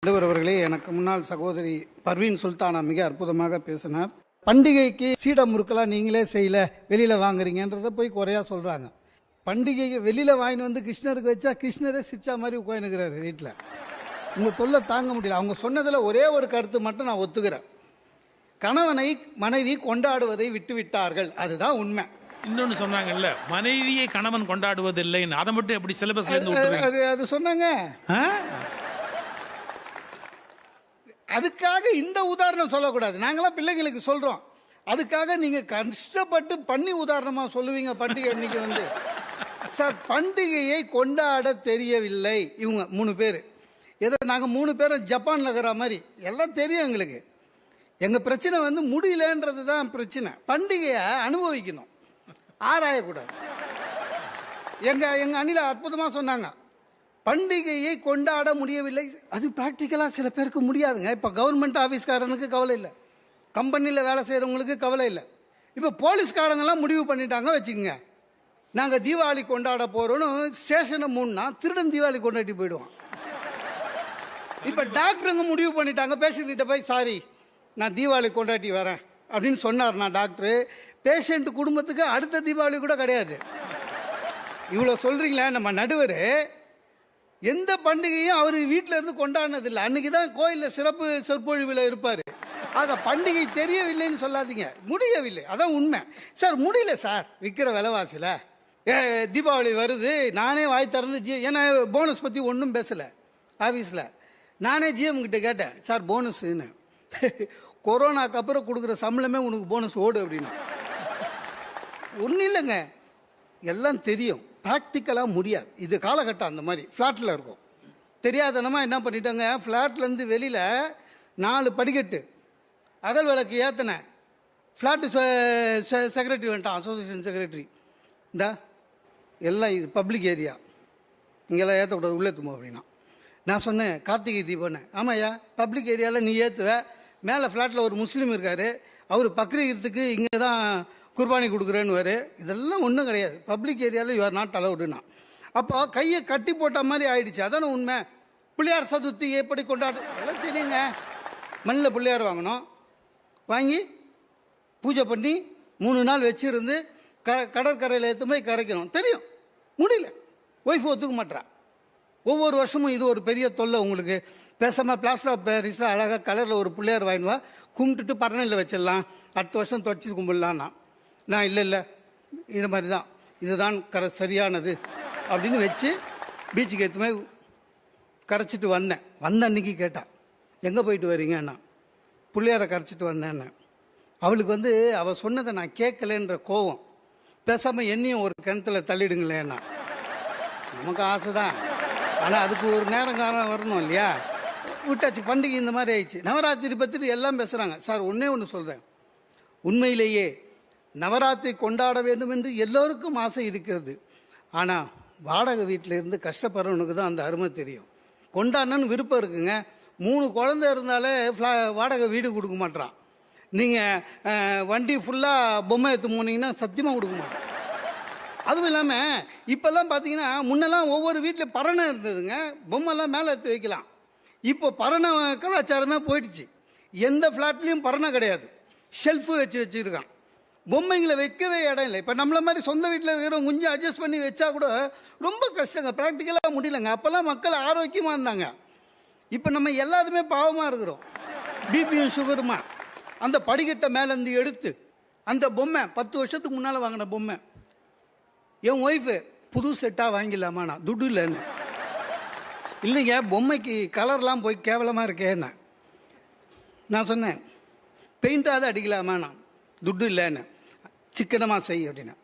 நடுவர் அவர்களே, எனக்கு முன்னாள் சகோதரி பர்வீன் சுல்தானா மிக அற்புதமாக பேசினார். பண்டிகைக்கு சீட முறுக்கெல்லாம் நீங்களே செய்யல, வெளியில வாங்குறீங்கன்றத போய் குறையா சொல்றாங்க. பண்டிகைக்கு வெளியில வாங்கிட்டு வந்து கிருஷ்ணருக்கு வச்சா கிருஷ்ணரே சிரிச்சா மாதிரி உட்காந்துக்கிறாரு வீட்டில். உங்க தொல்லை தாங்க முடியல. அவங்க சொன்னதுல ஒரே ஒரு கருத்து மட்டும் நான் ஒத்துக்கிறேன். கணவனை மனைவி கொண்டாடுவதை விட்டு விட்டார்கள், அதுதான் உண்மை. இன்னொன்னு சொன்னாங்கல்ல, மனைவியை கணவன் கொண்டாடுவதில்லைன்னு, அதை மட்டும் எப்படி சிலபஸ்ல இருந்து அது சொன்னாங்க. அதுக்காக இந்த உதாரணம் சொல்லக்கூடாது. நாங்களாம் பிள்ளைகளுக்கு சொல்றோம். அதுக்காக நீங்க கஷ்டப்பட்டு பண்ணி உதாரணமா சொல்லுவீங்க. பண்டிகை அன்னைக்கு வந்து சார் பண்டிகையை கொண்டாட தெரியவில்லை இவங்க 3 பேர். ஏதோ நாங்கள் 3 பேரும் ஜப்பான்ல இருக்கிற மாதிரி எல்லாம் தெரியும் எங்களுக்கு. எங்க பிரச்சனை வந்து முடியலன்றது தான் பிரச்சனை. பண்டிகையை அனுபவிக்கணும், ஆராயக்கூடாது. எங்க அணில அற்புதமா சொன்னாங்க, பண்டிகையை கொண்டாட முடியவில்லை. அது ப்ராக்டிக்கலாக சில பேருக்கு முடியாதுங்க. இப்போ கவர்மெண்ட் ஆஃபீஸ்காரனுக்கு கவலை இல்லை, கம்பெனியில் வேலை செய்கிறவங்களுக்கு கவலை இல்லை. இப்போ போலீஸ்காரங்கெல்லாம் முடிவு பண்ணிட்டாங்க வச்சுக்கோங்க, நாங்கள் தீபாவளி கொண்டாட போகிறோன்னு ஸ்டேஷனை மூணுனா திருடன் தீபாவளி கொண்டாடி போயிடுவான். இப்போ டாக்டருங்க முடிவு பண்ணிட்டாங்க, பேஷண்ட்கிட்ட போய் சாரி நான் தீபாவளி கொண்டாடி வரேன் அப்படின்னு சொன்னார்னா டாக்டரு, பேஷண்ட் குடும்பத்துக்கு அடுத்த தீபாவளி கூட கிடையாது. இவ்வளோ சொல்கிறீங்களே, நம்ம நடுவர் எந்த பண்டிகையும் அவர் வீட்டில் இருந்து கொண்டாடினதில்லை. அன்னைக்கு தான் கோயிலில் சிறப்பு சொற்பொழிவில் இருப்பார். ஆக பண்டிகை தெரியவில்லைன்னு சொல்லாதீங்க, முடியவில்லை, அதான் உண்மை. சார் முடியல சார், விற்கிற விலைவாசியில் தீபாவளி வருது. நானே வாய் திறந்து ஏன்னா போனஸ் பற்றி ஒன்றும் பேசலை ஆஃபீஸில். நானே ஜிஎம் கிட்ட கேட்டேன், சார் போனஸ்ன்னு. கொரோனாக்கு அப்புறம் கொடுக்குற சம்பளமே உனக்கு போனஸ் ஓடு அப்படின்னா. ஒன்றும் இல்லைங்க, எல்லாம் தெரியும், ப்ராக்டிக்கலாக முடியாது. இது காலகட்டம் அந்த மாதிரி. ஃப்ளாட்டில் இருக்கும், தெரியாதனமா என்ன பண்ணிட்டாங்க, ஃப்ளாட்லேருந்து வெளியில் 4 படிக்கட்டு அகல் விளக்கு ஏற்றினேன். ஃப்ளாட்டு செக்ரட்டரி வந்துட்டான், அசோசியேஷன் செக்ரட்டரி. இந்தா எல்லாம் இது பப்ளிக் ஏரியா, இங்கெல்லாம் ஏற்றக்கூடாது, உள்ளே ஏற்றுமோ அப்படின்னா. நான் சொன்னேன் கார்த்திகை தீபம்னு. ஆமாய்யா, பப்ளிக் ஏரியாவில் நீ ஏற்றுவ, மேலே ஃப்ளாட்டில் ஒரு முஸ்லீம் இருக்கார், அவர் பக்ரீத்துக்கு இங்கே தான் குர்பானி கொடுக்குறேன்னு. இதெல்லாம் ஒன்றும் கிடையாது, பப்ளிக் ஏரியாவில் யூஆர் நாட் அலவுடுனா. அப்போ கையை கட்டி போட்ட மாதிரி ஆயிடுச்சு. அதானே உண்மை. பிள்ளையார் சதுர்த்தி எப்படி கொண்டாடு எல்லாம் தெரியுங்க. மண்ணில் பிள்ளையார் வாங்கணும், வாங்கி பூஜை பண்ணி 3 நாள் வச்சுருந்து கடற்கரையில் ஏற்று போய் கரைக்கணும், தெரியும். முடியல, ஒய்ஃப் ஒத்துக்க மாட்டா. ஒவ்வொரு வருஷமும் இது ஒரு பெரிய தொல்லை உங்களுக்கு. பேசாமல் பிளாஸ்டர் ஆஃப் பாரிஸில் அழகாக கலரில் ஒரு பிள்ளையார் வாங்கினுவா, கும்பிட்டுட்டு பரணையில் வச்சிடலாம், அடுத்த வருஷம் தொடச்சி கும்பிடலான்னா. நான் இல்லை இது மாதிரி தான், இதுதான் சரியானது அப்படின்னு வச்சு பீச்சுக்கு ஏற்றுமே கரைச்சிட்டு வந்தேன். வந்த அன்னைக்கு கேட்டா எங்கே போயிட்டு வரீங்கன்னா, பிள்ளையாரை கரைச்சிட்டு வந்தேன்னு. அவளுக்கு வந்து அவள் சொன்னதை நான் கேட்கலன்ற கோவம். பேசாமல் என்னையும் ஒரு கிணத்துல தள்ளிடுங்களேன்னா. நமக்கு ஆசை தான், ஆனால் அதுக்கு ஒரு நேரம் காலம் வரணும் இல்லையா. விட்டாச்சு. பண்டிகை இந்த மாதிரி ஆயிடுச்சு. நவராத்திரி பற்றி எல்லாம் பேசுகிறாங்க. சார் ஒன்றே ஒன்று சொல்கிறேன், உண்மையிலேயே நவராத்திரி கொண்டாட வேண்டும் என்று எல்லோருக்கும் ஆசை இருக்கிறது. ஆனால் வாடகை வீட்டில் இருந்து கஷ்டப்படுறவனுக்கு தான் அந்த அருமை தெரியும். கொண்டாடணுன்னு விருப்பம் இருக்குங்க. 3 குழந்தை இருந்தாலே வாடகை வீடு கொடுக்க மாட்டான். நீங்கள் வண்டி ஃபுல்லாக பொம்மை எடுத்து போனீங்கன்னா சத்தியமாக கொடுக்க மாட்டான். அதுவும் இல்லாமல் இப்போல்லாம் பார்த்தீங்கன்னா, முன்னெல்லாம் ஒவ்வொரு வீட்டில் பரணை இருந்ததுங்க, பொம்மைலாம் மேலே எடுத்து வைக்கலாம். இப்போ பரணை கலாச்சாரமே போயிடுச்சு. எந்த ஃப்ளாட்லேயும் பரணை கிடையாது, ஷெல்ஃபு வச்சுருக்கான். பொம்மைங்களை வைக்கவே இடம் இல்லை. இப்போ நம்மள மாதிரி சொந்த வீட்டில் இருக்கிறவங்க கொஞ்சம் அட்ஜஸ்ட் பண்ணி வச்சா கூட ரொம்ப கஷ்டங்க, ப்ராக்டிக்கலாக முடியலங்க. அப்போல்லாம் மக்கள் ஆரோக்கியமாக இருந்தாங்க. இப்போ நம்ம எல்லாருமே பாவமாக இருக்கிறோம், பிபியும் சுகருமா. அந்த படிக்கட்டை மேலேருந்து எடுத்து அந்த பொம்மை 10 வருஷத்துக்கு முன்னால் வாங்கின பொம்மை என் ஒய்ஃபு புது செட்டாக வாங்கிடலாமா, நான் துட்டு இல்லைன்னு. இல்லைங்க, பொம்மைக்கு கலர்லாம் போய் கேவலமாக இருக்கேன்னு நான் சொன்னேன். பெயிண்டாவது அடிக்கலாமா, நான் துட்டு இல்லைன்னு. சிக்கனமாக செய் அப்படின்னா.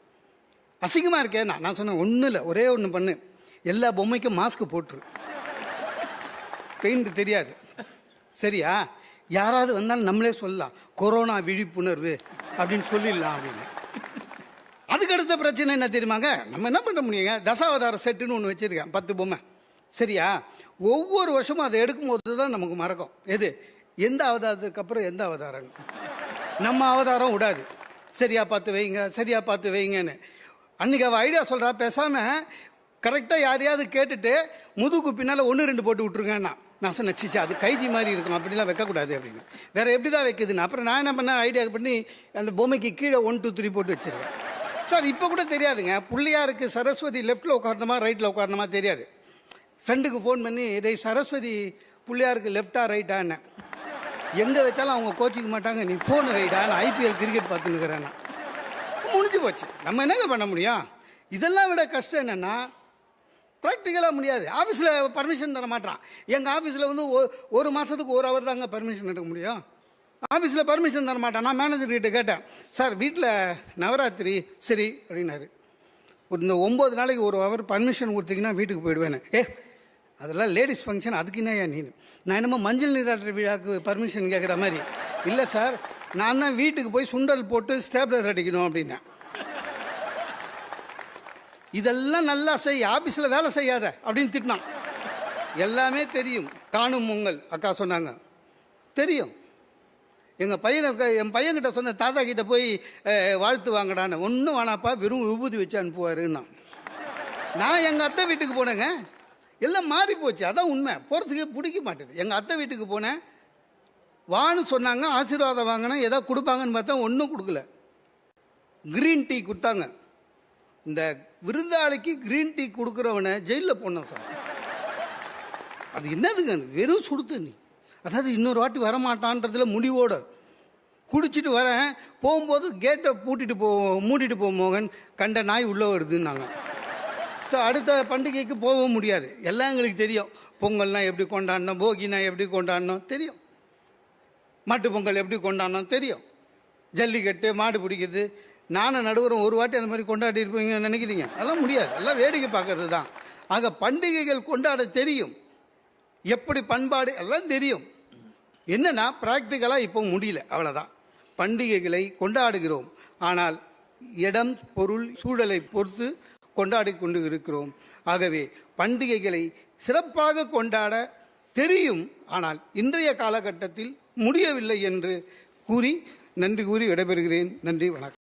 அசிங்கமாக இருக்கேன். நான் சொன்னேன் ஒன்றும் இல்லை, ஒரே ஒன்று பண்ணு, எல்லா பொம்மைக்கும் மாஸ்க் போட்டுரு, பெயிண்ட் தெரியாது, சரியா? யாராவது வந்தாலும் நம்மளே சொல்லலாம், கொரோனா விழிப்புணர்வு அப்படின்னு சொல்லிடலாம் அப்படின்னு. அதுக்கு அடுத்த பிரச்சனை என்ன தெரியுமாங்க, நம்ம என்ன பண்ண முடியுங்க, தசாவதார செட்டுன்னு ஒன்று வச்சுருக்கேன், 10 பொம்மை, சரியா? ஒவ்வொரு வருஷமும் அதை எடுக்கும்போது தான் நமக்கு மறக்கும், எது எந்த அவதாரத்துக்கு அப்புறம் எந்த அவதாரம். நம்ம அவதாரம் விடாது, சரியா பார்த்து வைங்க, சரியா பார்த்து வைங்கன்னு. அன்றைக்கி அவள் ஐடியா சொல்கிறா, பேசாமல் கரெக்டாக யாரையாவது கேட்டுட்டு முதுகு பின்னால் 1 2 போட்டு விட்ருங்கன்னா நான் சொன்னேன், சிச்சா அது கைதி மாதிரி இருக்கும், அப்படிலாம் வைக்கக்கூடாது அப்படின்னு. வேறு எப்படி தான் வைக்குதுன்னு அப்புறம் நான் என்ன பண்ணேன், ஐடியா பண்ணி அந்த பொம்மைக்கு கீழே 1 2 3 போட்டு வச்சிருக்கேன். சார் இப்போ கூட தெரியாதுங்க, பிள்ளையாருக்கு சரஸ்வதி லெஃப்ட்டில் உட்காரணுமா ரைட்டில் உட்காரணுமா தெரியாது. ஃப்ரெண்டுக்கு ஃபோன் பண்ணி, டேய் சரஸ்வதி பிள்ளையாருக்கு லெஃப்டா ரைட்டான்னு. எங்கே வச்சாலும் அவங்க கோச்சிக்க மாட்டாங்க, நீ ஃபோனு ரைட்டா, நான் ஐபிஎல் கிரிக்கெட் பார்த்துன்னுக்கிறேன். நான் முடிஞ்சு போச்சு, நம்ம என்னங்க பண்ண முடியும்? இதெல்லாம் விட கஷ்டம் என்னென்னா ப்ராக்டிக்கலாக முடியாது. ஆஃபீஸில் பர்மிஷன் தர மாட்டான். எங்கள் ஆஃபீஸில் வந்து ஒரு மாதத்துக்கு 1 ஹவர் தாங்க பர்மிஷன் எடுக்க முடியும். ஆஃபீஸில் பர்மிஷன் தர மாட்டான். நான் மேனேஜர்கிட்ட கேட்டேன், சார் வீட்டில் நவராத்திரி சரி அப்படின்னாரு. இந்த 9 நாளைக்கு 1 ஹவர் பர்மிஷன் கொடுத்தீங்கன்னா வீட்டுக்கு போயிடுவேன்னு. அதெல்லாம் லேடிஸ் ஃபங்க்ஷன், அதுக்கு என்னையா நீனு? நான் என்னமோ மஞ்சள் நீராட்டு விழாவுக்கு பர்மிஷன் கேட்குற மாதிரி. இல்லை சார், நான் தான் வீட்டுக்கு போய் சுண்டல் போட்டு ஸ்டேப்லர் அடிக்கணும் அப்படின்னேன். இதெல்லாம் நல்லா செய், ஆஃபீஸில் வேலை செய்யாத அப்படின்னு திட்டினான். எல்லாமே தெரியும், காணும் உங்கள் அக்கா சொன்னாங்க, தெரியும். என் பையன்கிட்ட சொன்ன, தாத்தா கிட்ட போய் வாழ்த்து வாங்கடான்னு. ஒன்றும் வேணாப்பா, வெறும் விபூதி வச்சு அனுப்புவாருன்னா. நான் எங்கள் அத்தை வீட்டுக்கு போனேங்க, எல்லாம் மாறி போச்சு, அதான் உண்மை. போகிறதுக்கே பிடிக்க மாட்டேது. எங்கள் அத்தை வீட்டுக்கு போனேன், வான்னு சொன்னாங்க, ஆசீர்வாதம் வாங்கினேன், ஏதோ கொடுப்பாங்கன்னு பார்த்தா ஒன்றும் கொடுக்கல. க்ரீன் டீ கொடுத்தாங்க. இந்த விருந்தாளிக்கு க்ரீன் டீ கொடுக்குறவனை ஜெயிலில் போனோம் சார். அது என்னதுங்க, வெறும் சுடு தண்ணி. அதாவது இன்னொரு வாட்டி வரமாட்டான்றதுல முடிவோடு குடிச்சிட்டு வரேன். போகும்போது கேட்டை மூடிட்டு போ மோகன், கண்ட நாய் உள்ளே வருதுன்னாங்க. ஸோ அடுத்த பண்டிகைக்கு போகவும் முடியாது. எல்லாம் எங்களுக்கு தெரியும். பொங்கல்னால் எப்படி கொண்டாடணும், போகினா எப்படி கொண்டாடணும் தெரியும், மாட்டு பொங்கல் எப்படி கொண்டாடணும் தெரியும், ஜல்லிக்கட்டு மாடு பிடிக்கிறது. நானும் நடுவரும் ஒரு வாட்டி அந்த மாதிரி கொண்டாடி இருப்பீங்கன்னு நினைக்கிறீங்க? அதெல்லாம் முடியாது, எல்லாம் வேடிக்கை பார்க்கறது தான். ஆக பண்டிகைகள் கொண்டாட தெரியும், எப்படி பண்பாடு எல்லாம் தெரியும். என்னன்னா ப்ராக்டிக்கலாக இப்போ முடியல, அவ்வளோதான். பண்டிகைகளை கொண்டாடுகிறோம், ஆனால் இடம் பொருள் சூழலை பொறுத்து கொண்டாடி கொண்டு இருக்கிறோம். ஆகவே பண்டிகைகளை சிறப்பாக கொண்டாட தெரியும், ஆனால் இன்றைய காலகட்டத்தில் முடியவில்லை என்று கூறி நன்றி கூறி விடைபெறுகிறேன். நன்றி, வணக்கம்.